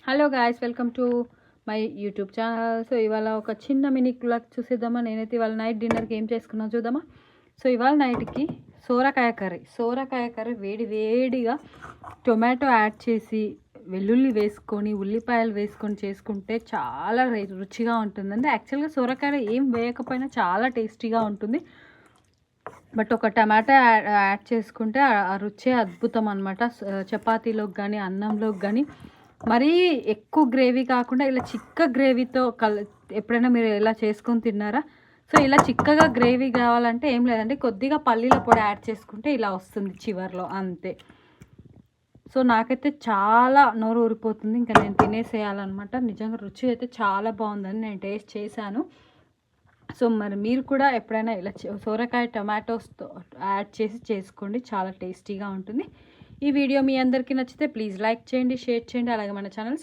Hello guys, welcome to my YouTube channel. So ఇవాళ ఒక చిన్న మినీ క్లాక్ చూసేద్దామా. నేనైతే ఇవాళ నైట్ డిన్నర్కి ఏం చేసుకున్నా చూద్దామా. సో ఇవాళ నైట్కి సోరకాయ కర్రీ వేడి వేడిగా టొమాటో యాడ్ చేసి వెల్లుల్లి వేసుకొని ఉల్లిపాయలు వేసుకొని చేసుకుంటే చాలా రుచిగా ఉంటుందండి. యాక్చువల్గా సోరకాయ ఏం వేయకపోయినా చాలా టేస్టీగా ఉంటుంది. బట్ ఒక టమాటా యాడ్ చేసుకుంటే ఆ రుచే అద్భుతం అనమాట. చపాతీలోకి కానీ అన్నంలోకి కానీ మరీ ఎక్కువ గ్రేవీ కాకుండా ఇలా చిక్క గ్రేవీతో ఎప్పుడైనా మీరు ఇలా చేసుకొని తిన్నారా? సో ఇలా చిక్కగా గ్రేవీ కావాలంటే ఏం లేదండి, కొద్దిగా పల్లీల పొడి యాడ్ చేసుకుంటే ఇలా వస్తుంది చివర్లో, అంతే. సో నాకైతే చాలా నోరు ఊరిపోతుంది, ఇంకా నేను తినేసేయాలన్నమాట. నిజంగా రుచి అయితే చాలా బాగుందని నేను టేస్ట్ చేశాను. సో మరి మీరు కూడా ఎప్పుడైనా ఇలా సోరకాయ టమాటోస్తో యాడ్ చేసి చేసుకోండి, చాలా టేస్టీగా ఉంటుంది. ఈ వీడియో మీ అందరికీ నచ్చితే ప్లీజ్ లైక్ చేయండి, షేర్ చేయండి, అలాగే మన ఛానల్